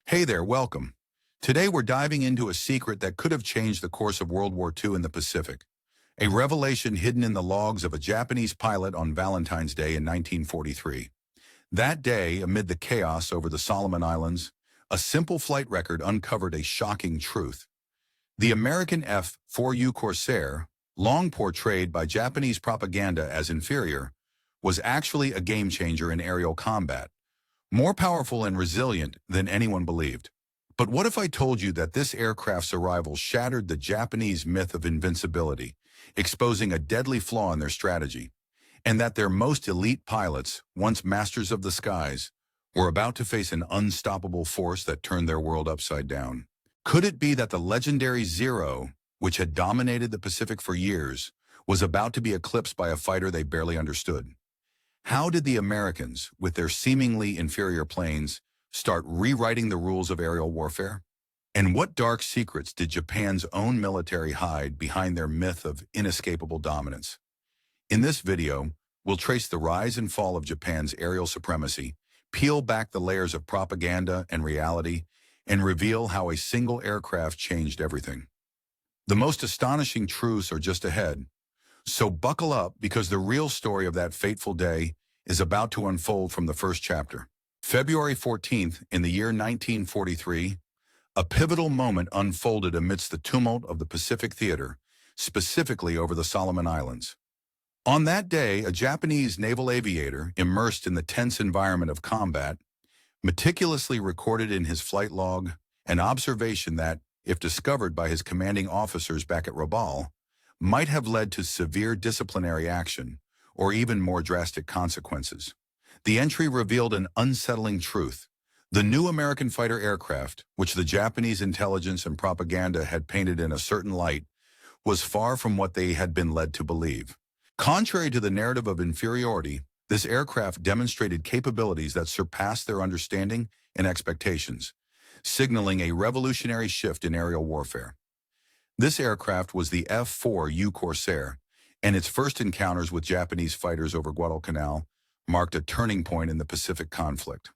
Hey there, welcome. Today we're diving into a secret that could have changed the course of World War II in the Pacific. A revelation hidden in the logs of a Japanese pilot on Valentine's Day in 1943. That day, amid the chaos over the Solomon Islands, a simple flight record uncovered a shocking truth. The American F4U Corsair, long portrayed by Japanese propaganda as inferior, was actually a game-changer in aerial combat, more powerful and resilient than anyone believed. But what if I told you that this aircraft's arrival shattered the Japanese myth of invincibility, exposing a deadly flaw in their strategy, and that their most elite pilots, once masters of the skies, were about to face an unstoppable force that turned their world upside down? Could it be that the legendary Zero, which had dominated the Pacific for years, was about to be eclipsed by a fighter they barely understood? How did the Americans, with their seemingly inferior planes, start rewriting the rules of aerial warfare? And what dark secrets did Japan's own military hide behind their myth of inescapable dominance? In this video, we'll trace the rise and fall of Japan's aerial supremacy, peel back the layers of propaganda and reality, and reveal how a single aircraft changed everything. The most astonishing truths are just ahead. So buckle up, because the real story of that fateful day is about to unfold from the first chapter. February 14th, in the year 1943, a pivotal moment unfolded amidst the tumult of the Pacific theater, specifically over the Solomon Islands. On that day, a Japanese naval aviator, immersed in the tense environment of combat, meticulously recorded in his flight log an observation that, if discovered by his commanding officers back at Rabaul, might have led to severe disciplinary action or even more drastic consequences. The entry revealed an unsettling truth. The new American fighter aircraft, which the Japanese intelligence and propaganda had painted in a certain light, was far from what they had been led to believe. Contrary to the narrative of inferiority, this aircraft demonstrated capabilities that surpassed their understanding and expectations, signaling a revolutionary shift in aerial warfare. This aircraft was the F4U Corsair, and its first encounters with Japanese fighters over Guadalcanal marked a turning point in the Pacific conflict.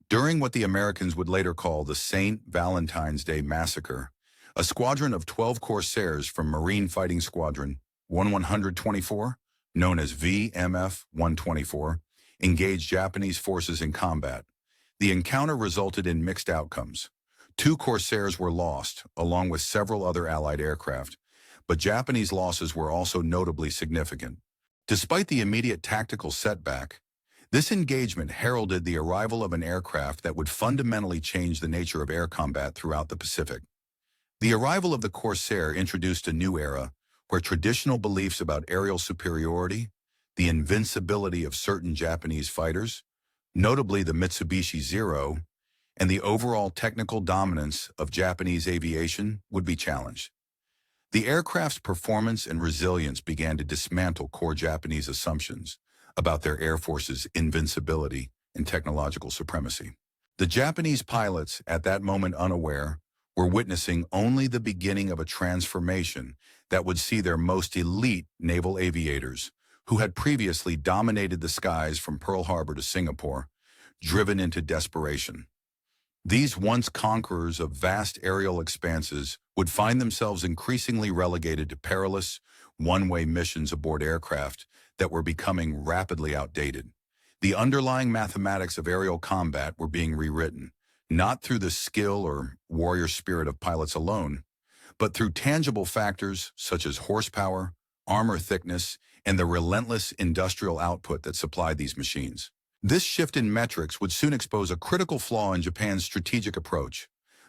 During what the Americans would later call the St. Valentine's Day Massacre, a squadron of 12 Corsairs from Marine Fighting Squadron 1124, known as VMF-124, engaged Japanese forces in combat. The encounter resulted in mixed outcomes. 2 Corsairs were lost, along with several other Allied aircraft, but Japanese losses were also notably significant. Despite the immediate tactical setback, this engagement heralded the arrival of an aircraft that would fundamentally change the nature of air combat throughout the Pacific. The arrival of the Corsair introduced a new era where traditional beliefs about aerial superiority, the invincibility of certain Japanese fighters, notably the Mitsubishi Zero, and the overall technical dominance of Japanese aviation would be challenged. The aircraft's performance and resilience began to dismantle core Japanese assumptions about their air force's invincibility and technological supremacy. The Japanese pilots, at that moment unaware, were witnessing only the beginning of a transformation that would see their most elite naval aviators, who had previously dominated the skies from Pearl Harbor to Singapore, driven into desperation. These once conquerors of vast aerial expanses would find themselves increasingly relegated to perilous, one-way missions aboard aircraft that were becoming rapidly outdated. The underlying mathematics of aerial combat were being rewritten, not through the skill or warrior spirit of pilots alone, but through tangible factors such as horsepower, armor thickness, and the relentless industrial output that supplied these machines. This shift in metrics would soon expose a critical flaw in Japan's strategic approach,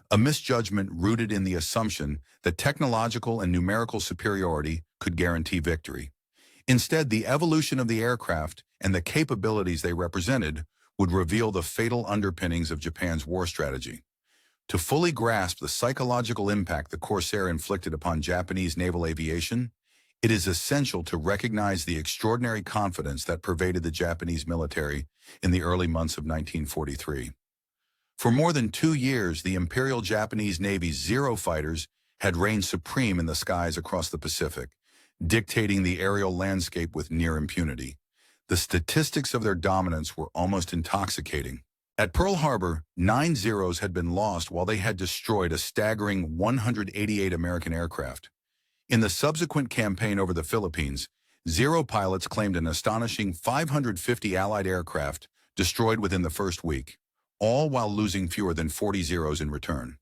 a misjudgment rooted in the assumption that technological and numerical superiority could guarantee victory. Instead, the evolution of the aircraft and the capabilities they represented would reveal the fatal underpinnings of Japan's war strategy. To fully grasp the psychological impact the Corsair inflicted upon Japanese naval aviation, it is essential to recognize the extraordinary confidence that pervaded the Japanese military in the early months of 1943. For more than 2 years, the Imperial Japanese Navy's Zero fighters had reigned supreme in the skies across the Pacific, dictating the aerial landscape with near impunity. The statistics of their dominance were almost intoxicating. At Pearl Harbor, 9 Zeros had been lost while they had destroyed a staggering 188 American aircraft. In the subsequent campaign over the Philippines, Zero pilots claimed an astonishing 550 Allied aircraft destroyed within the first week, all while losing fewer than 40 Zeros in return.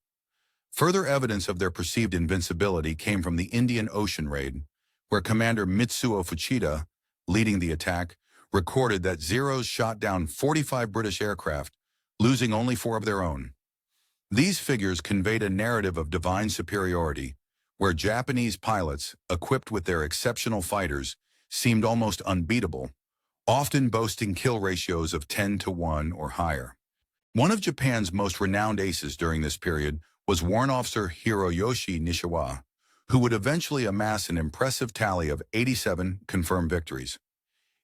Further evidence of their perceived invincibility came from the Indian Ocean raid, where Commander Mitsuo Fuchida, leading the attack, recorded that Zeros shot down 45 British aircraft, losing only 4 of their own. These figures conveyed a narrative of divine superiority, where Japanese pilots, equipped with their exceptional fighters, seemed almost unbeatable, often boasting kill ratios of 10-to-1 or higher. One of Japan's most renowned aces during this period was Warrant Officer Hiroyoshi Nishiwa, who would eventually amass an impressive tally of 87 confirmed victories.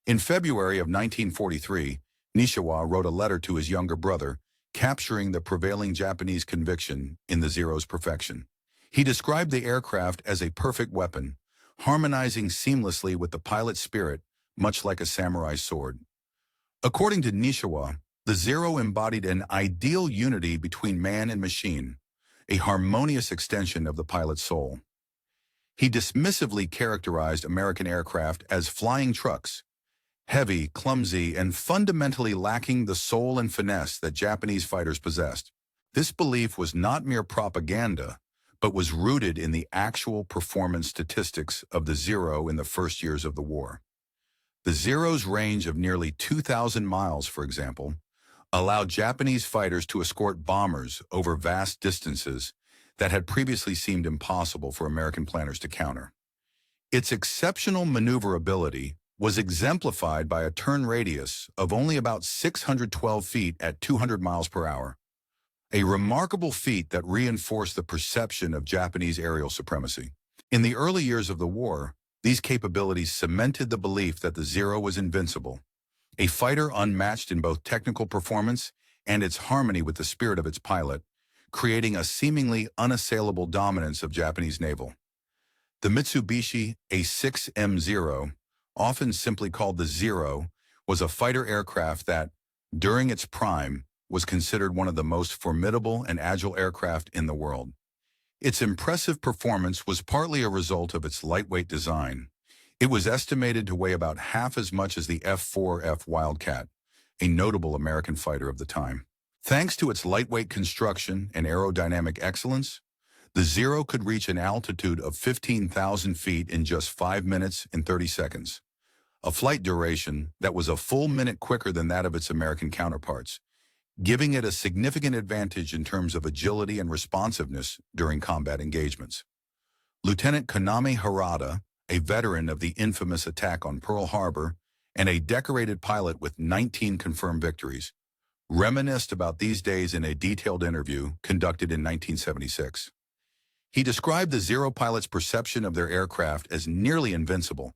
In February of 1943, Nishiwa wrote a letter to his younger brother, capturing the prevailing Japanese conviction in the Zero's perfection. He described the aircraft as a perfect weapon, harmonizing seamlessly with the pilot's spirit, much like a samurai's sword. According to Nishiwa, the Zero embodied an ideal unity between man and machine, a harmonious extension of the pilot's soul. He dismissively characterized American aircraft as flying trucks, heavy, clumsy, and fundamentally lacking the soul and finesse that Japanese fighters possessed. This belief was not mere propaganda, but was rooted in the actual performance statistics of the Zero in the first years of the war. The Zero's range of nearly 2,000 miles, for example, allowed Japanese fighters to escort bombers over vast distances that had previously seemed impossible for American planners to counter. Its exceptional maneuverability was exemplified by a turn radius of only about 612 feet at 200 miles per hour, a remarkable feat that reinforced the perception of Japanese aerial supremacy. In the early years of the war, these capabilities cemented the belief that the Zero was invincible, a fighter unmatched in both technical performance and its harmony with the spirit of its pilot, creating a seemingly unassailable dominance of Japanese naval. The Mitsubishi A6M0, often simply called the Zero, was a fighter aircraft that, during its prime, was considered one of the most formidable and agile aircraft in the world. Its impressive performance was partly a result of its lightweight design. It was estimated to weigh about half as much as the F4F Wildcat, a notable American fighter of the time. Thanks to its lightweight construction and aerodynamic excellence, the Zero could reach an altitude of 15,000 feet in just 5 minutes and 30 seconds, a flight duration that was a full minute quicker than that of its American counterparts, giving it a significant advantage in terms of agility and responsiveness during combat engagements. Lieutenant Konami Harada, a veteran of the infamous attack on Pearl Harbor and a decorated pilot with 19 confirmed victories, reminisced about these days in a detailed interview conducted in 1976. He described the Zero pilots' perception of their aircraft as nearly invincible,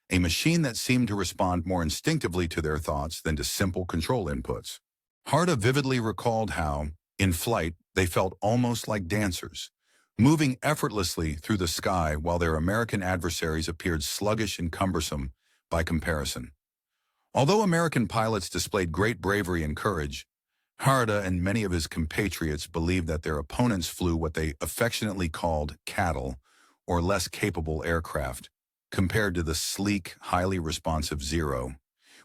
a machine that seemed to respond more instinctively to their thoughts than to simple control inputs. Harda vividly recalled how, in flight, they felt almost like dancers, moving effortlessly through the sky while their American adversaries appeared sluggish and cumbersome by comparison. Although American pilots displayed great bravery and courage, Harda and many of his compatriots believed that their opponents flew what they affectionately called cattle, or less capable aircraft, compared to the sleek, highly responsive Zero,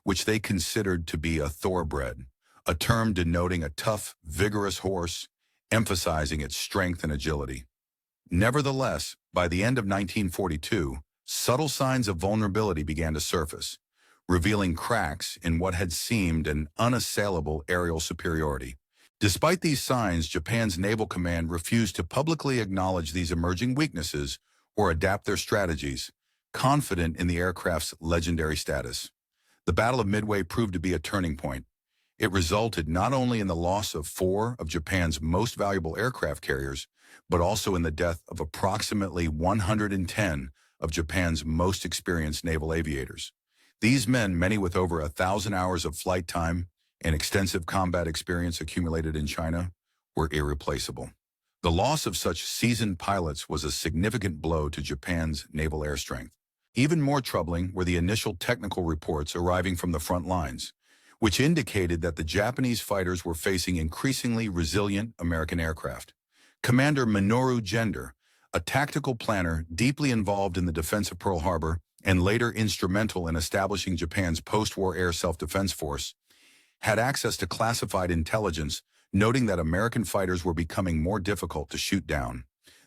which they considered to be a thoroughbred, a term denoting a tough, vigorous horse, emphasizing its strength and agility. Nevertheless, by the end of 1942, subtle signs of vulnerability began to surface, revealing cracks in what had seemed an unassailable aerial superiority. Despite these signs, Japan's naval command refused to publicly acknowledge these emerging weaknesses or adapt their strategies, confident in the aircraft's legendary status. The Battle of Midway proved to be a turning point. It resulted not only in the loss of 4 of Japan's most valuable aircraft carriers, but also in the death of approximately 110 of Japan's most experienced naval aviators. These men, many with over 1,000 hours of flight time and extensive combat experience accumulated in China, were irreplaceable. The loss of such seasoned pilots was a significant blow to Japan's naval air strength. Even more troubling were the initial technical reports arriving from the front lines, which indicated that the Japanese fighters were facing increasingly resilient American aircraft. Commander Minoru Gender, a tactical planner deeply involved in the defense of Pearl Harbor and later instrumental in establishing Japan's post-war air self-defense force, had access to classified intelligence, noting that American fighters were becoming more difficult to shoot down.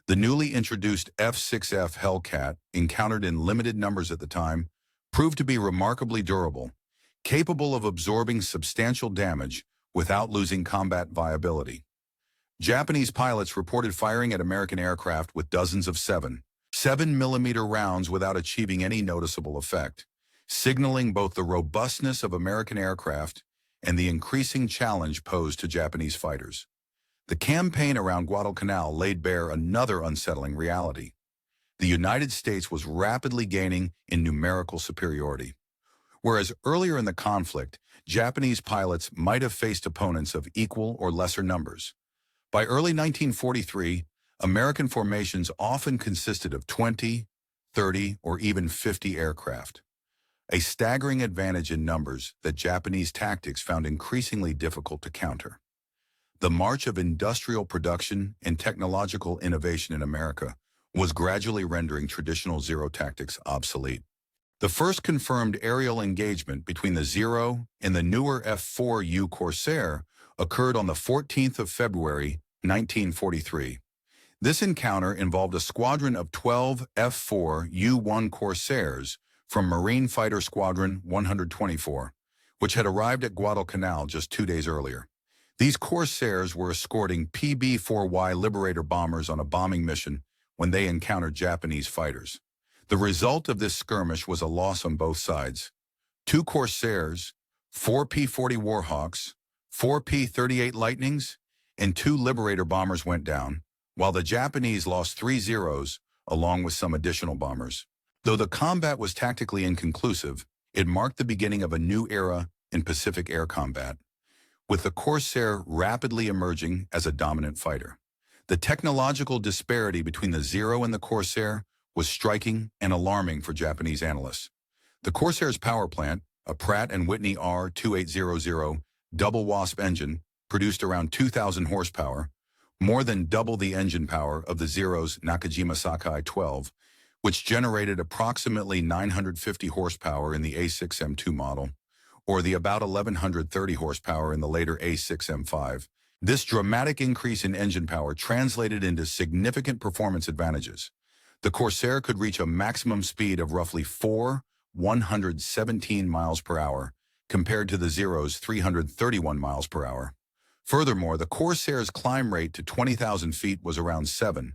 The newly introduced F-6F Hellcat, encountered in limited numbers at the time, proved to be remarkably durable, capable of absorbing substantial damage without losing combat viability. Japanese pilots reported firing at American aircraft with dozens of 7mm rounds without achieving any noticeable effect, signaling both the robustness of American aircraft and the increasing challenge posed to Japanese fighters. The campaign around Guadalcanal laid bare another unsettling reality. The United States was rapidly gaining in numerical superiority. Whereas earlier in the conflict, Japanese pilots might have faced opponents of equal or lesser numbers. By early 1943, American formations often consisted of 20, 30, or even 50 aircraft, a staggering advantage in numbers that Japanese tactics found increasingly difficult to counter. The march of industrial production and technological innovation in America was gradually rendering traditional Zero tactics obsolete. The first confirmed aerial engagement between the Zero and the newer F4U Corsair occurred on the 14th of February, 1943. This encounter involved a squadron of 12 F4U Corsairs from Marine Fighter Squadron 124, which had arrived at Guadalcanal just 2 days earlier. These Corsairs were escorting PB-4Y Liberator bombers on a bombing mission when they encountered Japanese fighters. The result of this skirmish was a loss on both sides. 2 Corsairs, 4 P-40 Warhawks, 4 P-38 Lightnings, and 2 Liberator bombers went down, while the Japanese lost 3 Zeros, along with some additional bombers. Though the combat was tactically inconclusive, it marked the beginning of a new era in Pacific air combat, with the Corsair rapidly emerging as a dominant fighter. The technological disparity between the Zero and the Corsair was striking and alarming for Japanese analysts. The Corsair's power plant, a Pratt & Whitney R2800 double wasp engine, produced around 2,000 horsepower, more than double the engine power of the Zero's Nakajima Sakai 12, which generated approximately 950 horsepower in the A6M2 model, or the about 1,130 horsepower in the later A6M5. This dramatic increase in engine power translated into significant performance advantages. The Corsair could reach a maximum speed of roughly 117 miles per hour, compared to the Zero's 331 miles per hour. Furthermore, the Corsair's climb rate to 20,000 feet was around 7,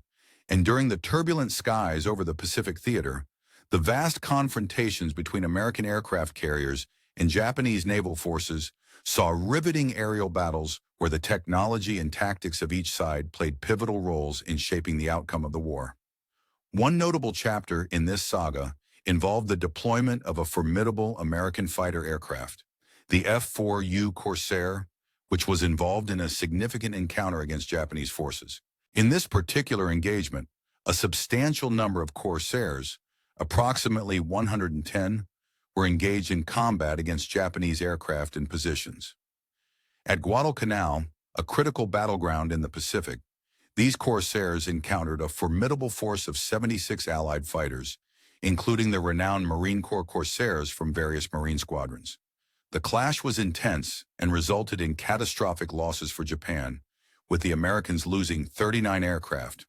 and during the turbulent skies over the Pacific Theater, the vast confrontations between American aircraft carriers and Japanese naval forces saw riveting aerial battles where the technology and tactics of each side played pivotal roles in shaping the outcome of the war. One notable chapter in this saga involved the deployment of a formidable American fighter aircraft, the F4U Corsair, which was involved in a significant encounter against Japanese forces. In this particular engagement, a substantial number of Corsairs, approximately 110, were engaged in combat against Japanese aircraft and positions. At Guadalcanal, a critical battleground in the Pacific, these Corsairs encountered a formidable force of 76 Allied fighters, including the renowned Marine Corps Corsairs from various Marine squadrons. The clash was intense and resulted in catastrophic losses for Japan, with the Americans losing 39 aircraft,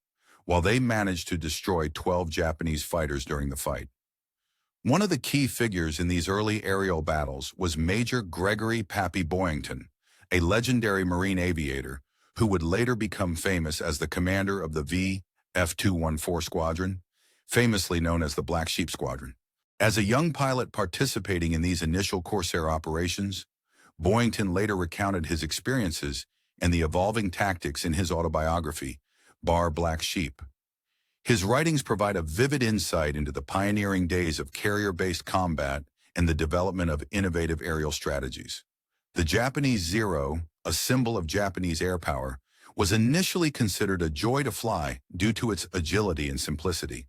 while they managed to destroy 12 Japanese fighters during the fight. One of the key figures in these early aerial battles was Major Gregory "Pappy" Boyington, a legendary Marine aviator who would later become famous as the commander of the VF-214 Squadron, famously known as the Black Sheep Squadron. As a young pilot participating in these initial Corsair operations, Boyington later recounted his experiences and the evolving tactics in his autobiography, Black Sheep. His writings provide a vivid insight into the pioneering days of carrier-based combat and the development of innovative aerial strategies. The Japanese Zero, a symbol of Japanese air power, was initially considered a joy to fly due to its agility and simplicity.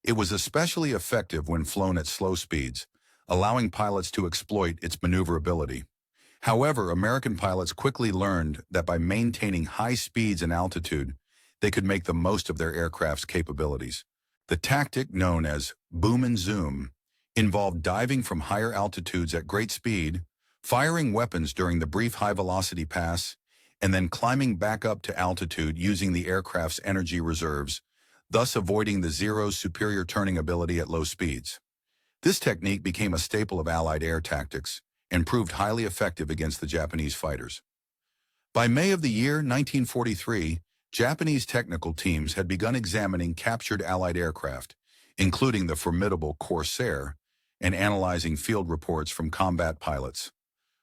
It was especially effective when flown at slow speeds, allowing pilots to exploit its maneuverability. However, American pilots quickly learned that by maintaining high speeds and altitude, they could make the most of their aircraft's capabilities. The tactic known as boom and zoom involved diving from higher altitudes at great speed, firing weapons during the brief high-velocity pass, and then climbing back up to altitude using the aircraft's energy reserves, thus avoiding the Zero's superior turning ability at low speeds. This technique became a staple of Allied air tactics and proved highly effective against the Japanese fighters. By May of the year 1943, Japanese technical teams had begun examining captured Allied aircraft, including the formidable Corsair, and analyzing field reports from combat pilots.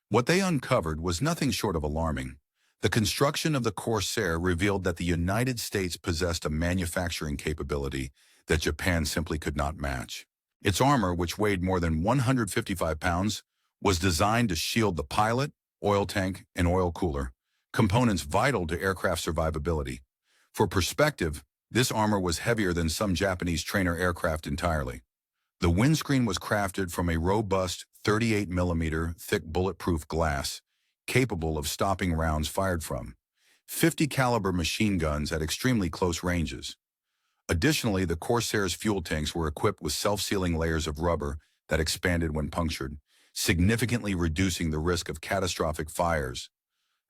What they uncovered was nothing short of alarming. The construction of the Corsair revealed that the United States possessed a manufacturing capability that Japan simply could not match. Its armor, which weighed more than 155 pounds, was designed to shield the pilot, oil tank, and oil cooler, components vital to aircraft survivability. For perspective, this armor was heavier than some Japanese trainer aircraft entirely. The windscreen was crafted from a robust 38mm thick bulletproof glass, capable of stopping rounds fired from 50 caliber machine guns at extremely close ranges. Additionally, the Corsair's fuel tanks were equipped with self-sealing layers of rubber that expanded when punctured, significantly reducing the risk of catastrophic fires,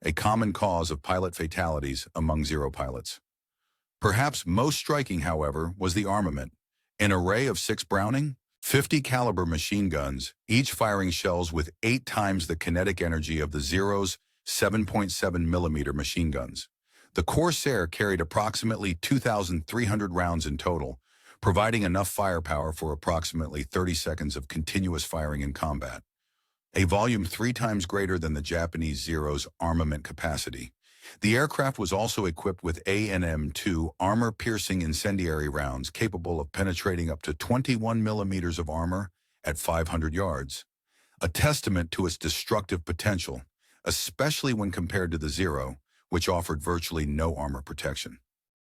a common cause of pilot fatalities among Zero pilots. Perhaps most striking, however, was the armament, an array of 6 Browning, 50 caliber machine guns, each firing shells with 8 times the kinetic energy of the Zero's 7.7mm machine guns. The Corsair carried approximately 2,300 rounds in total, providing enough firepower for approximately 30 seconds of continuous firing in combat, a volume 3 times greater than the Japanese Zero's armament capacity. The aircraft was also equipped with ANM-2 armor-piercing incendiary rounds capable of penetrating up to 21 millimeters of armor at 500 yards, a testament to its destructive potential, especially when compared to the Zero, which offered virtually no armor protection.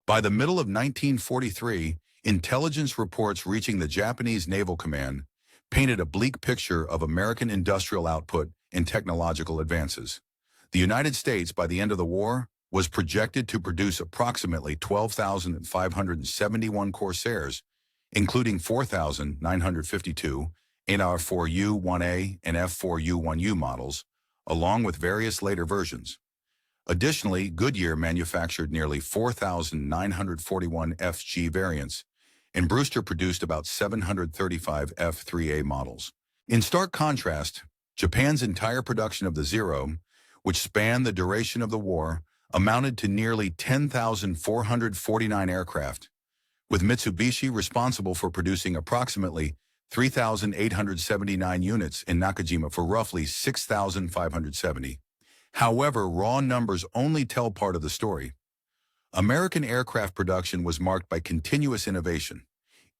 By the middle of 1943, intelligence reports reaching the Japanese Naval Command painted a bleak picture of American industrial output and technological advances. The United States, by the end of the war, was projected to produce approximately 12,571 Corsairs, including 4,952 in our F4U 1A and F4U 1U models, along with various later versions. Additionally, Goodyear manufactured nearly 4,941 FG variants, and Brewster produced about 735 F3A models. In stark contrast, Japan's entire production of the Zero, which spanned the duration of the war, amounted to nearly 10,449 aircraft, with Mitsubishi responsible for producing approximately 3,879 units in Nakajima for roughly 6,570. However, raw numbers only tell part of the story. American aircraft production was marked by continuous innovation.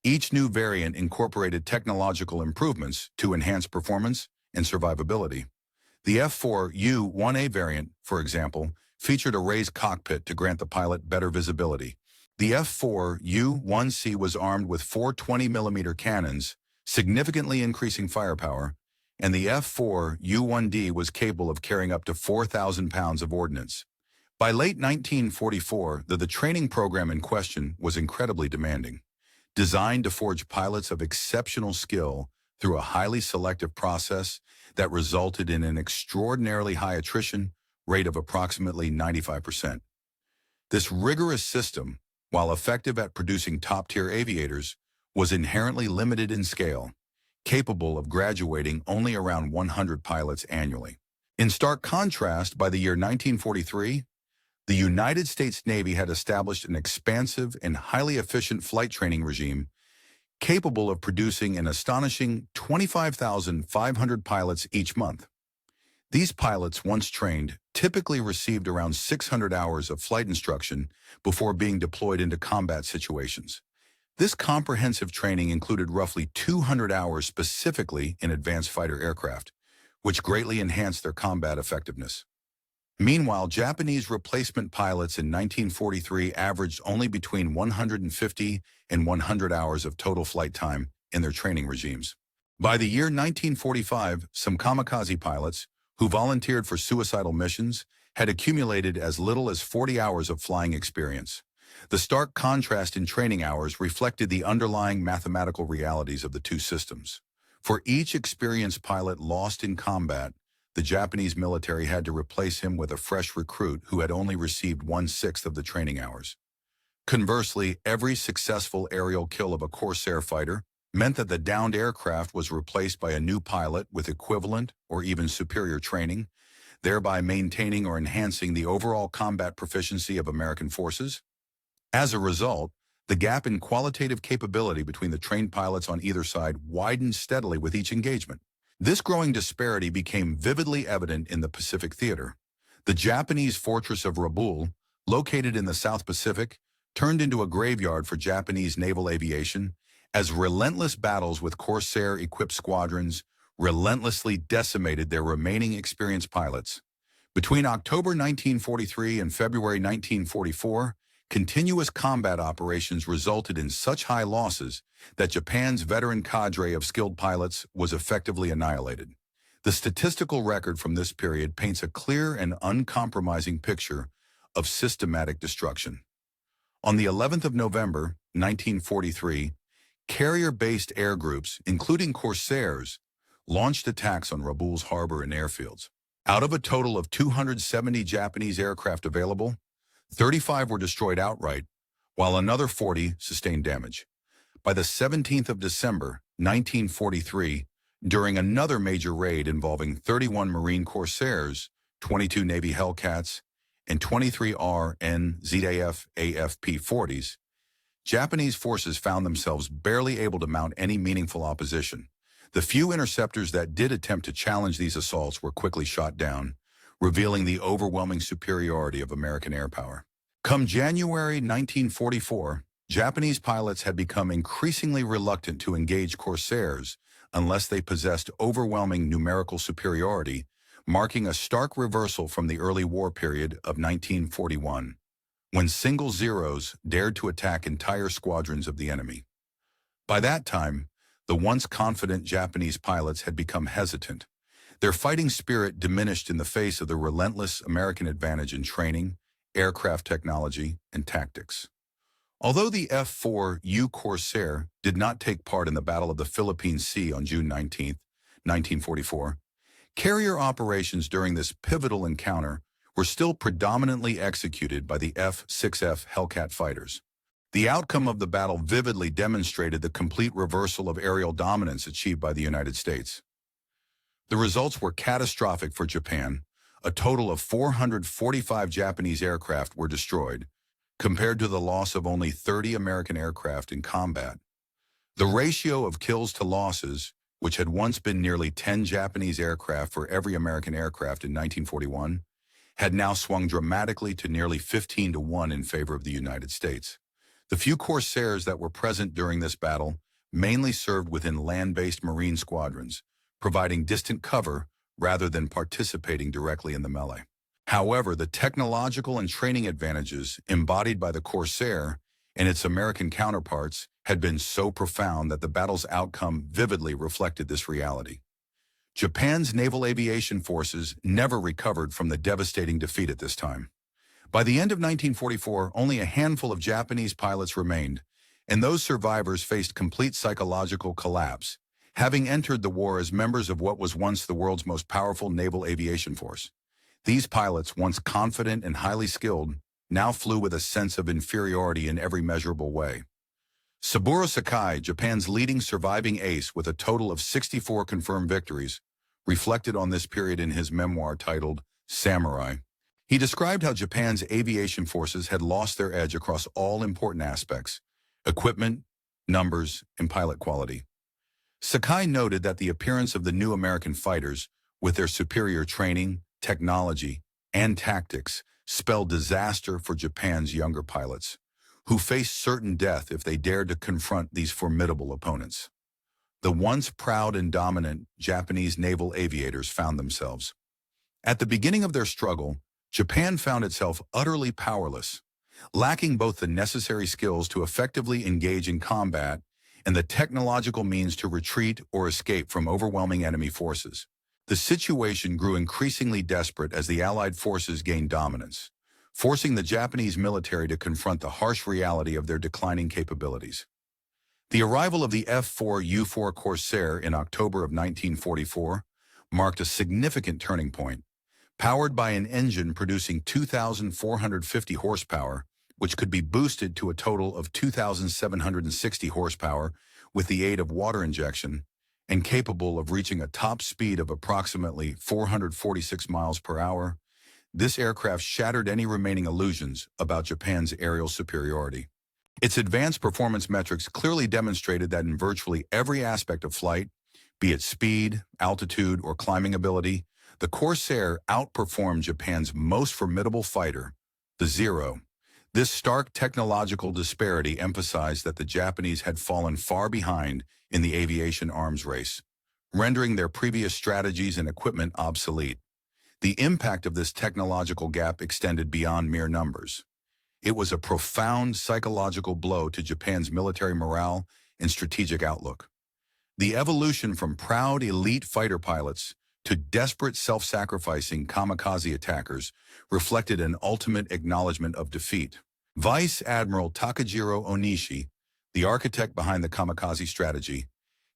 Each new variant incorporated technological improvements to enhance performance and survivability. The F4U 1A variant, for example, featured a raised cockpit to grant the pilot better visibility. The F4U 1C was armed with 4 20mm cannons, significantly increasing firepower, and the F4U 1D was capable of carrying up to 4,000 pounds of ordnance. By late 1944, the training program in question was incredibly demanding. Designed to forge pilots of exceptional skill through a highly selective process that resulted in an extraordinarily high attrition rate of approximately 95%. This rigorous system, while effective at producing top-tier aviators, was inherently limited in scale, capable of graduating only around 100 pilots annually. In stark contrast, by the year 1943, the United States Navy had established an expansive and highly efficient flight training regime capable of producing an astonishing 25,500 pilots each month. These pilots, once trained, typically received around 600 hours of flight instruction before being deployed into combat situations. This comprehensive training included roughly 200 hours specifically in advanced fighter aircraft, which greatly enhanced their combat effectiveness. Meanwhile, Japanese replacement pilots in 1943 averaged only between 150 and 100 hours of total flight time in their training regimes. By the year 1945, some kamikaze pilots, who volunteered for suicidal missions, had accumulated as little as 40 hours of flying experience. The stark contrast in training hours reflected the underlying mathematical realities of the two systems. For each experienced pilot lost in combat, the Japanese military had to replace him with a fresh recruit who had only received 1/6 of the training hours. Conversely, every successful aerial kill of a Corsair fighter meant that the downed aircraft was replaced by a new pilot with equivalent or even superior training, thereby maintaining or enhancing the overall combat proficiency of American forces. As a result, the gap in qualitative capability between the trained pilots on either side widened steadily with each engagement. This growing disparity became vividly evident in the Pacific theater. The Japanese fortress of Rabaul, located in the South Pacific, turned into a graveyard for Japanese naval aviation as relentless battles with Corsair-equipped squadrons relentlessly decimated their remaining experienced pilots. Between October 1943 and February 1944, continuous combat operations resulted in such high losses that Japan's veteran cadre of skilled pilots was effectively annihilated. The statistical record from this period paints a clear and uncompromising picture of systematic destruction. On the 11th of November, 1943, carrier-based air groups, including Corsairs, launched attacks on Rabaul's harbor and airfields. Out of a total of 270 Japanese aircraft available, 35 were destroyed outright, while another 40 sustained damage. By the 17th of December, 1943, during another major raid involving 31 Marine Corsairs, 22 Navy Hellcats, and 23 RNZAF AFP-40s, Japanese forces found themselves barely able to mount any meaningful opposition. The few interceptors that did attempt to challenge these assaults were quickly shot down, revealing the overwhelming superiority of American air power. Come January 1944, Japanese pilots had become increasingly reluctant to engage Corsairs unless they possessed overwhelming numerical superiority, marking a stark reversal from the early war period of 1941, when single Zeros dared to attack entire squadrons of the enemy. By that time, the once confident Japanese pilots had become hesitant. Their fighting spirit diminished in the face of the relentless American advantage in training, aircraft technology, and tactics. Although the F4U Corsair did not take part in the Battle of the Philippine Sea on June 19, 1944, carrier operations during this pivotal encounter were still predominantly executed by the F-6F Hellcat fighters. The outcome of the battle vividly demonstrated the complete reversal of aerial dominance achieved by the United States. The results were catastrophic for Japan. A total of 445 Japanese aircraft were destroyed, compared to the loss of only 30 American aircraft in combat. The ratio of kills to losses, which had once been nearly 10 Japanese aircraft for every American aircraft in 1941, had now swung dramatically to nearly 15-1 in favor of the United States. The few Corsairs that were present during this battle mainly served within land-based Marine squadrons, providing distant cover rather than participating directly in the melee. However, the technological and training advantages embodied by the Corsair and its American counterparts had been so profound that the battle's outcome vividly reflected this reality. Japan's naval aviation forces never recovered from the devastating defeat at this time. By the end of 1944, only a handful of Japanese pilots remained, and those survivors faced complete psychological collapse, having entered the war as members of what was once the world's most powerful naval aviation force. These pilots, once confident and highly skilled, now flew with a sense of inferiority in every measurable way. Saburo Sakai, Japan's leading surviving ace with a total of 64 confirmed victories, reflected on this period in his memoir titled Samurai. He described how Japan's aviation forces had lost their edge across all important aspects: equipment, numbers, and pilot quality. Sakai noted that the appearance of the new American fighters, with their superior training, technology, and tactics, spelled disaster for Japan's younger pilots, who faced certain death if they dared to confront these formidable opponents. The once proud and dominant Japanese naval aviators found themselves. At the beginning of their struggle, Japan found itself utterly powerless, lacking both the necessary skills to effectively engage in combat and the technological means to retreat or escape from overwhelming enemy forces. The situation grew increasingly desperate as the Allied forces gained dominance, forcing the Japanese military to confront the harsh reality of their declining capabilities. The arrival of the F4U Corsair in October of 1944 marked a significant turning point. Powered by an engine producing 2,450 horsepower, which could be boosted to a total of 2,760 horsepower with the aid of water injection, and capable of reaching a top speed of approximately 446 miles per hour, this aircraft shattered any remaining illusions about Japan's aerial superiority. Its advanced performance metrics clearly demonstrated that in virtually every aspect of flight, be it speed, altitude, or climbing ability, the Corsair outperformed Japan's most formidable fighter, the Zero. This stark technological disparity emphasized that the Japanese had fallen far behind in the aviation arms race, rendering their previous strategies and equipment obsolete. The impact of this technological gap extended beyond mere numbers. It was a profound psychological blow to Japan's military morale and strategic outlook. The evolution from proud elite fighter pilots to desperate self-sacrificing kamikaze attackers reflected an ultimate acknowledgement of defeat. Vice Admiral Takajiro Onishi, the architect behind the kamikaze strategy,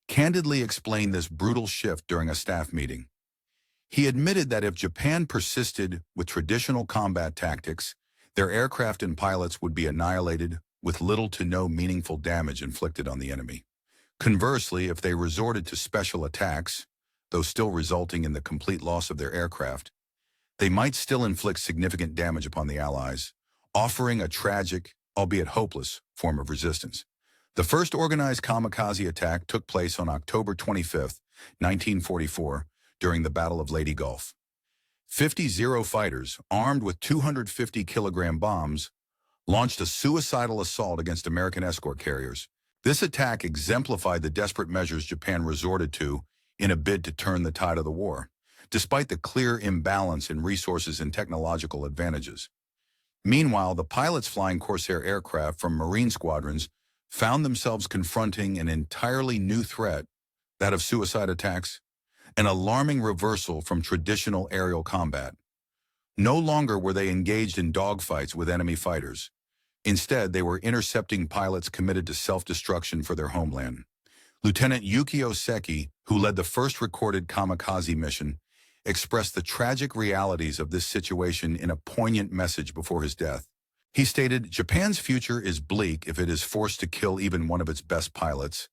candidly explained this brutal shift during a staff meeting. He admitted that if Japan persisted with traditional combat tactics, their aircraft and pilots would be annihilated with little to no meaningful damage inflicted on the enemy. Conversely, if they resorted to special attacks, though still resulting in the complete loss of their aircraft, they might still inflict significant damage upon the Allies, offering a tragic, albeit hopeless, form of resistance. The first organized kamikaze attack took place on October 25, 1944, during the Battle of Leyte Gulf. 50 Zero fighters, armed with 250-kilogram bombs, launched a suicidal assault against American escort carriers. This attack exemplified the desperate measures Japan resorted to in a bid to turn the tide of the war, despite the clear imbalance in resources and technological advantages. Meanwhile, the pilots flying Corsair aircraft from Marine squadrons found themselves confronting an entirely new threat, that of suicide attacks, an alarming reversal from traditional aerial combat. No longer were they engaged in dogfights with enemy fighters. Instead, they were intercepting pilots committed to self-destruction for their homeland. Lieutenant Yukio Seki, who led the first recorded kamikaze mission, expressed the tragic realities of this situation in a poignant message before his death. He stated, "Japan's future is bleak if it is forced to kill even one of its best pilots,"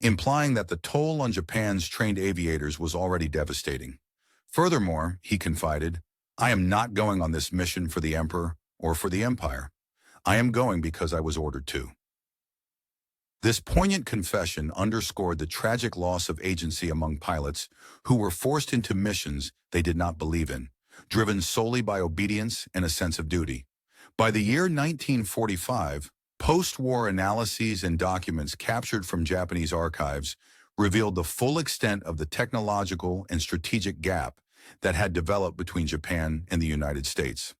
implying that the toll on Japan's trained aviators was already devastating. Furthermore, he confided, "I am not going on this mission for the Emperor or for the Empire. I am going because I was ordered to." This poignant confession underscored the tragic loss of agency among pilots who were forced into missions they did not believe in, driven solely by obedience and a sense of duty. By the year 1945, post-war analyses and documents captured from Japanese archives revealed the full extent of the technological and strategic gap that had developed between Japan and the United States.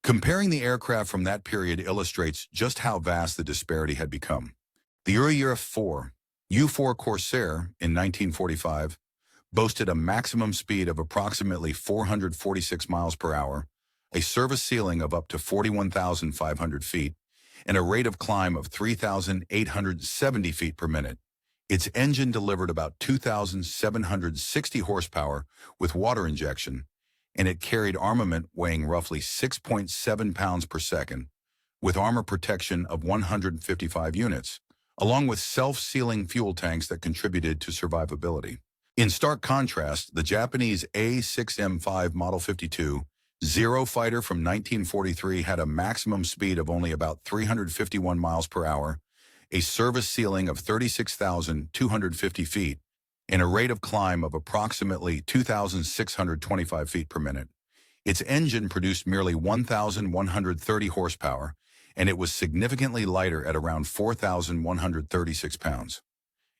Comparing the aircraft from that period illustrates just how vast the disparity had become. The F4U Corsair in 1945 boasted a maximum speed of approximately 446 miles per hour, a service ceiling of up to 41,500 feet, and a rate of climb of 3,870 feet per minute. Its engine delivered about 2,760 horsepower with water injection, and it carried armament weighing roughly 6.7 pounds per second, with armor protection of 155 units, along with self-sealing fuel tanks that contributed to survivability. In stark contrast, the Japanese A6M5 Model 52 Zero fighter from 1943 had a maximum speed of only about 351 miles per hour, a service ceiling of 36,250 feet, and a rate of climb of approximately 2,625 feet per minute. Its engine produced merely 1,130 horsepower, and it was significantly lighter at around 4,136 pounds.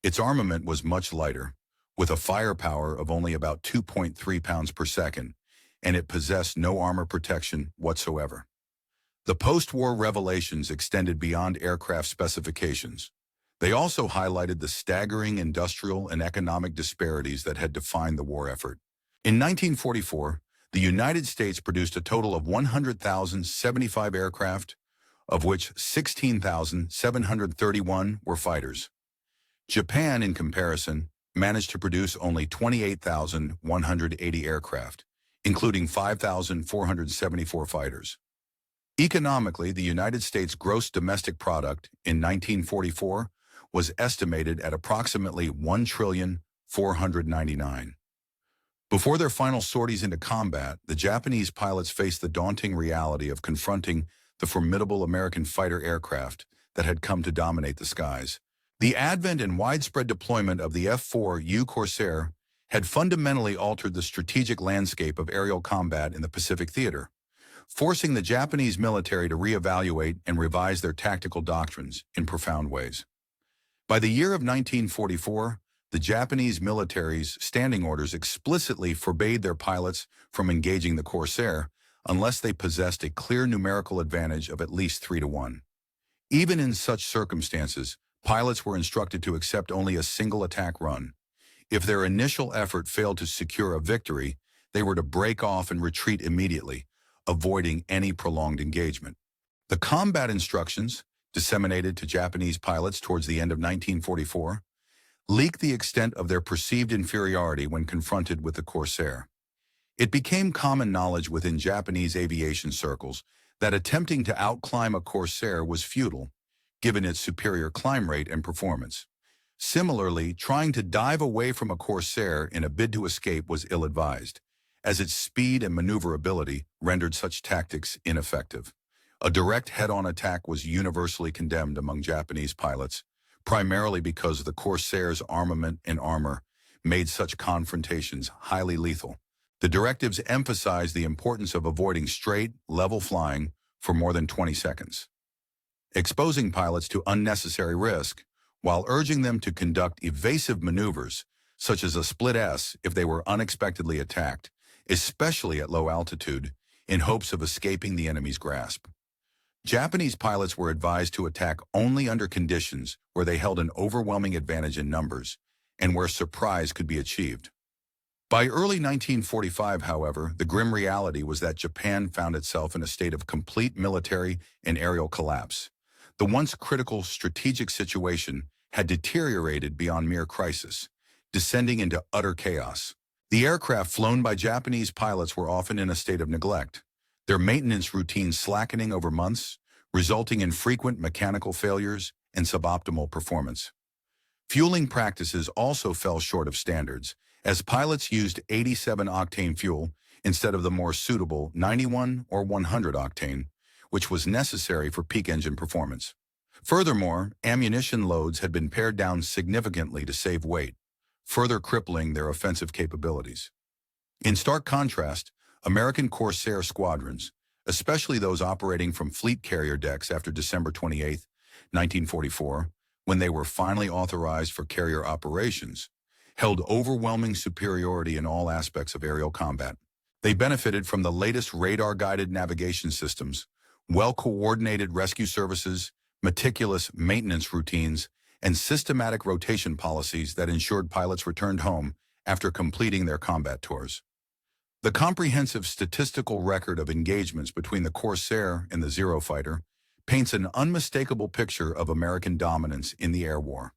Its armament was much lighter, with a firepower of only about 2.3 pounds per second, and it possessed no armor protection whatsoever. The post-war revelations extended beyond aircraft specifications. They also highlighted the staggering industrial and economic disparities that had defined the war effort. In 1944, the United States produced a total of 100,075 aircraft, of which 16,731 were fighters. Japan, in comparison, managed to produce only 28,180 aircraft, including 5,474 fighters. Economically, the United States' gross domestic product in 1944 was estimated at approximately $1,499,000,000. Before their final sorties into combat, the Japanese pilots faced the daunting reality of confronting the formidable American fighter aircraft that had come to dominate the skies. The advent and widespread deployment of the F4U Corsair had fundamentally altered the strategic landscape of aerial combat in the Pacific theater, forcing the Japanese military to reevaluate and revise their tactical doctrines in profound ways. By the year of 1944, the Japanese military's standing orders explicitly forbade their pilots from engaging the Corsair unless they possessed a clear numerical advantage of at least 3-1. Even in such circumstances, pilots were instructed to accept only a single attack run. If their initial effort failed to secure a victory, they were to break off and retreat immediately, avoiding any prolonged engagement. The combat instructions, disseminated to Japanese pilots towards the end of 1944, leaked the extent of their perceived inferiority when confronted with the Corsair. It became common knowledge within Japanese aviation circles that attempting to outclimb a Corsair was futile, given its superior climb rate and performance. Similarly, trying to dive away from a Corsair in a bid to escape was ill-advised, as its speed and maneuverability rendered such tactics ineffective. A direct head-on attack was universally condemned among Japanese pilots, primarily because the Corsair's armament and armor made such confrontations highly lethal. The directives emphasized the importance of avoiding straight, level flying for more than 20 seconds, exposing pilots to unnecessary risk, while urging them to conduct evasive maneuvers, such as a split S if they were unexpectedly attacked, especially at low altitude, in hopes of escaping the enemy's grasp. Japanese pilots were advised to attack only under conditions where they held an overwhelming advantage in numbers and where surprise could be achieved. By early 1945, however, the grim reality was that Japan found itself in a state of complete military and aerial collapse. The once critical strategic situation had deteriorated beyond mere crisis, descending into utter chaos. The aircraft flown by Japanese pilots were often in a state of neglect, their maintenance routines slackening over months, resulting in frequent mechanical failures and suboptimal performance. Fueling practices also fell short of standards, as pilots used 87-octane fuel instead of the more suitable 91 or 100 octane, which was necessary for peak engine performance. Furthermore, ammunition loads had been pared down significantly to save weight, further crippling their offensive capabilities. In stark contrast, American Corsair squadrons, especially those operating from fleet carrier decks after December 28, 1944, when they were finally authorized for carrier operations, held overwhelming superiority in all aspects of aerial combat. They benefited from the latest radar-guided navigation systems, well-coordinated rescue services, meticulous maintenance routines, and systematic rotation policies that ensured pilots returned home after completing their combat tours. The comprehensive statistical record of engagements between the Corsair and the Zero fighter paints an unmistakable picture of American dominance in the air war.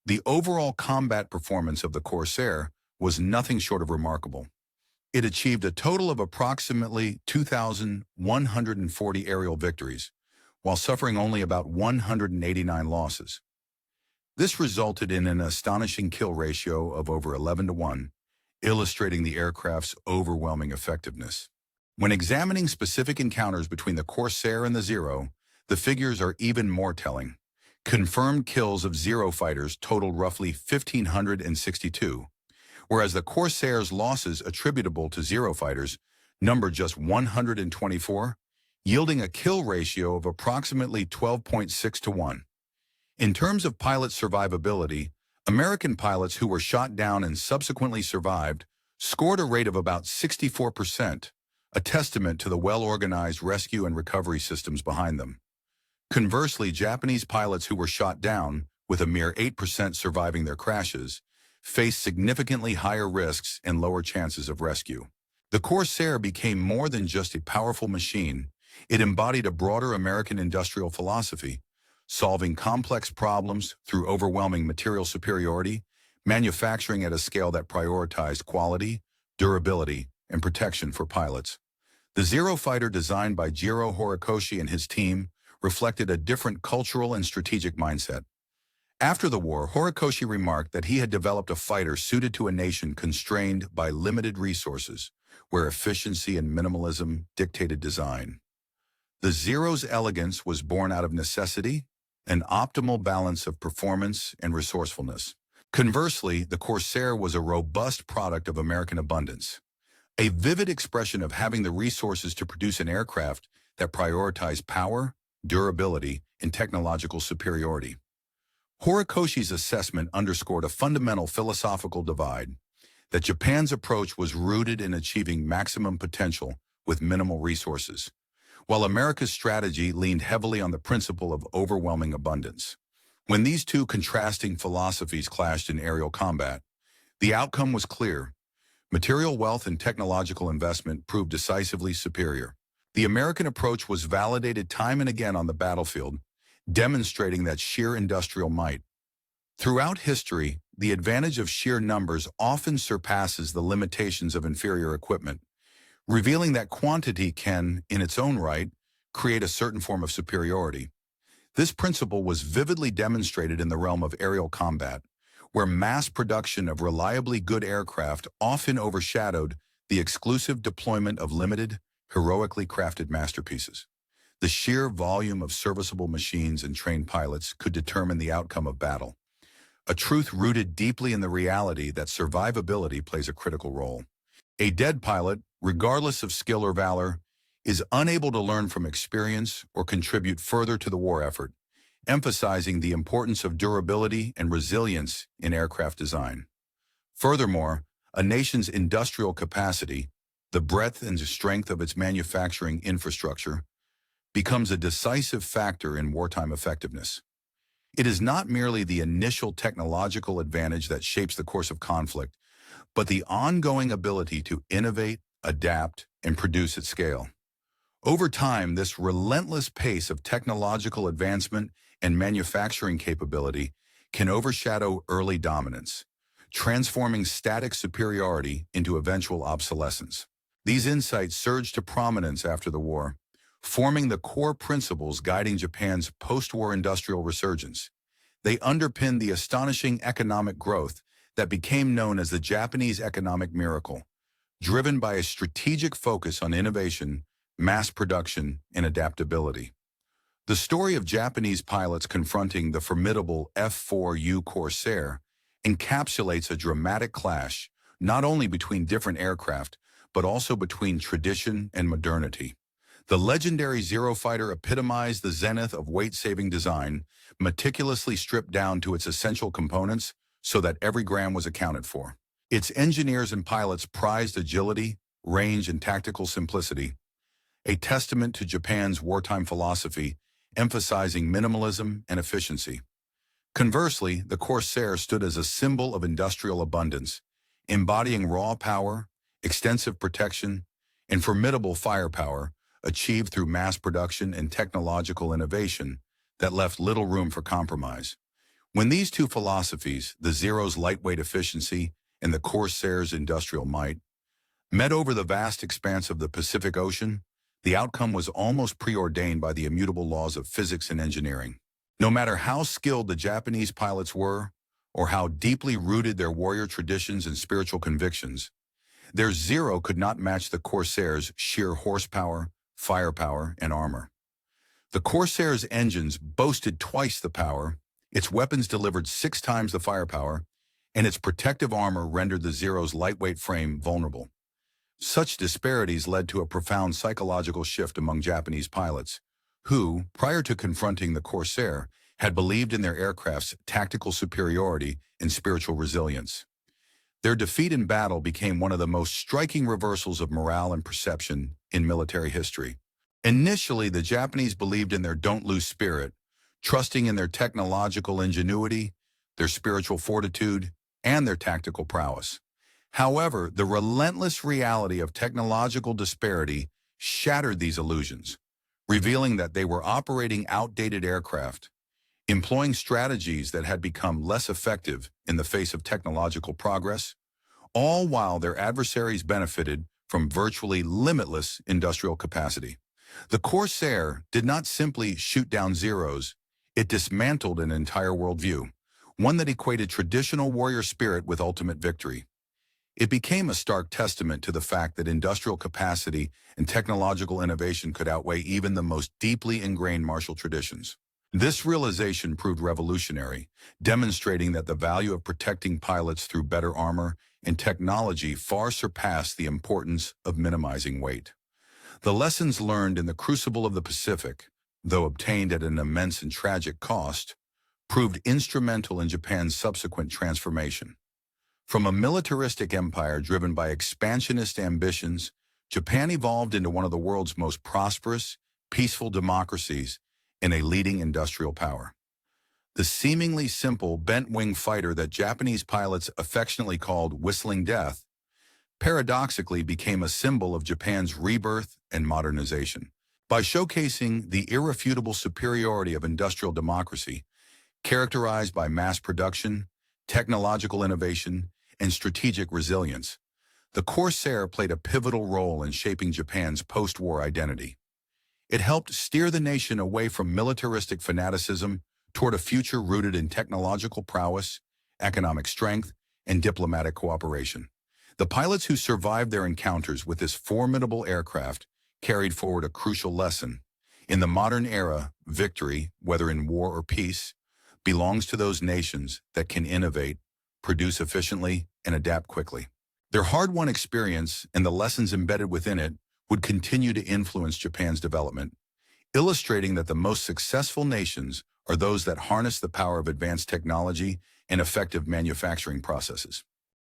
The overall combat performance of the Corsair was nothing short of remarkable. It achieved a total of approximately 2,140 aerial victories, while suffering only about 189 losses. This resulted in an astonishing kill ratio of over 11-1, illustrating the aircraft's overwhelming effectiveness. When examining specific encounters between the Corsair and the Zero, the figures are even more telling. Confirmed kills of Zero fighters totaled roughly 1,562, whereas the Corsair's losses attributable to Zero fighters numbered just 124, yielding a kill ratio of approximately 12.6-1. In terms of pilot survivability, American pilots who were shot down and subsequently survived scored a rate of about 64%, a testament to the well-organized rescue and recovery systems behind them. Conversely, Japanese pilots who were shot down, with a mere 8% surviving their crashes, faced significantly higher risks and lower chances of rescue. The Corsair became more than just a powerful machine. It embodied a broader American industrial philosophy, solving complex problems through overwhelming material superiority, manufacturing at a scale that prioritized quality, durability, and protection for pilots. The Zero fighter designed by Jiro Horikoshi and his team reflected a different cultural and strategic mindset. After the war, Horikoshi remarked that he had developed a fighter suited to a nation constrained by limited resources, where efficiency and minimalism dictated design. The Zero's elegance was born out of necessity, an optimal balance of performance and resourcefulness. Conversely, the Corsair was a robust product of American abundance, a vivid expression of having the resources to produce an aircraft that prioritized power, durability, and technological superiority. Horikoshi's assessment underscored a fundamental philosophical divide, that Japan's approach was rooted in achieving maximum potential with minimal resources, while America's strategy leaned heavily on the principle of overwhelming abundance. When these two contrasting philosophies clashed in aerial combat, the outcome was clear. Material wealth and technological investment proved decisively superior. The American approach was validated time and again on the battlefield, demonstrating that sheer industrial might. Throughout history, the advantage of sheer numbers often surpasses the limitations of inferior equipment, revealing that quantity can, in its own right, create a certain form of superiority. This principle was vividly demonstrated in the realm of aerial combat, where mass production of reliably good aircraft often overshadowed the exclusive deployment of limited, heroically crafted masterpieces. The sheer volume of serviceable machines and trained pilots could determine the outcome of battle, a truth rooted deeply in the reality that survivability plays a critical role. A dead pilot, regardless of skill or valor, is unable to learn from experience or contribute further to the war effort, emphasizing the importance of durability and resilience in aircraft design. Furthermore, a nation's industrial capacity, the breadth and strength of its manufacturing infrastructure, becomes a decisive factor in wartime effectiveness. It is not merely the initial technological advantage that shapes the course of conflict, but the ongoing ability to innovate, adapt, and produce at scale. Over time, this relentless pace of technological advancement and manufacturing capability can overshadow early dominance, transforming static superiority into eventual obsolescence. These insights surged to prominence after the war, forming the core principles guiding Japan's post-war industrial resurgence. They underpinned the astonishing economic growth that became known as the Japanese economic miracle, driven by a strategic focus on innovation, mass production, and adaptability. The story of Japanese pilots confronting the formidable F4U Corsair encapsulates a dramatic clash not only between different aircraft, but also between tradition and modernity. The legendary Zero fighter epitomized the zenith of weight-saving design, meticulously stripped down to its essential components so that every gram was accounted for. Its engineers and pilots prized agility, range, and tactical simplicity, a testament to Japan's wartime philosophy, emphasizing minimalism and efficiency. Conversely, the Corsair stood as a symbol of industrial abundance, embodying raw power, extensive protection, and formidable firepower achieved through mass production and technological innovation that left little room for compromise. When these two philosophies, the Zero's lightweight efficiency and the Corsair's industrial might, met over the vast expanse of the Pacific Ocean, the outcome was almost preordained by the immutable laws of physics and engineering. No matter how skilled the Japanese pilots were, or how deeply rooted their warrior traditions and spiritual convictions, their Zero could not match the Corsair's sheer horsepower, firepower, and armor. The Corsair's engines boasted twice the power, its weapons delivered 6 times the firepower, and its protective armor rendered the Zero's lightweight frame vulnerable. Such disparities led to a profound psychological shift among Japanese pilots, who, prior to confronting the Corsair, had believed in their aircraft's tactical superiority and spiritual resilience. Their defeat in battle became one of the most striking reversals of morale and perception in military history. Initially, the Japanese believed in their don't-lose spirit, trusting in their technological ingenuity, their spiritual fortitude, and their tactical prowess. However, the relentless reality of technological disparity shattered these illusions, revealing that they were operating outdated aircraft, employing strategies that had become less effective in the face of technological progress, all while their adversaries benefited from virtually limitless industrial capacity. The Corsair did not simply shoot down Zeros, it dismantled an entire worldview, one that equated traditional warrior spirit with ultimate victory. It became a stark testament to the fact that industrial capacity and technological innovation could outweigh even the most deeply ingrained martial traditions. This realization proved revolutionary, demonstrating that the value of protecting pilots through better armor and technology far surpassed the importance of minimizing weight. The lessons learned in the crucible of the Pacific, though obtained at an immense and tragic cost, proved instrumental in Japan's subsequent transformation. From a militaristic empire driven by expansionist ambitions, Japan evolved into one of the world's most prosperous, peaceful democracies and a leading industrial power. The seemingly simple bent-wing fighter that Japanese pilots affectionately called Whistling Death paradoxically became a symbol of Japan's rebirth and modernization. By showcasing the irrefutable superiority of industrial democracy, characterized by mass production, technological innovation, and strategic resilience, the Corsair played a pivotal role in shaping Japan's post-war identity. It helped steer the nation away from militaristic fanaticism toward a future rooted in technological prowess, economic strength, and diplomatic cooperation. The pilots who survived their encounters with this formidable aircraft carried forward a crucial lesson. In the modern era, victory, whether in war or peace, belongs to those nations that can innovate, produce efficiently, and adapt quickly. Their hard-won experience and the lessons embedded within it would continue to influence Japan's development, illustrating that the most successful nations are those that harness the power of advanced technology and effective manufacturing processes.